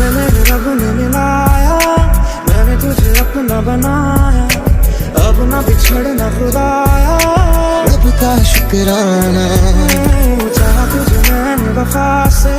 तुझे मेरे रब ने मिलाया, मैंने तुझे अपना बनाया, अब ना बिछड़ना खुदाया, रब का शुक्राना। चाहा तुझे मैंने वफा से,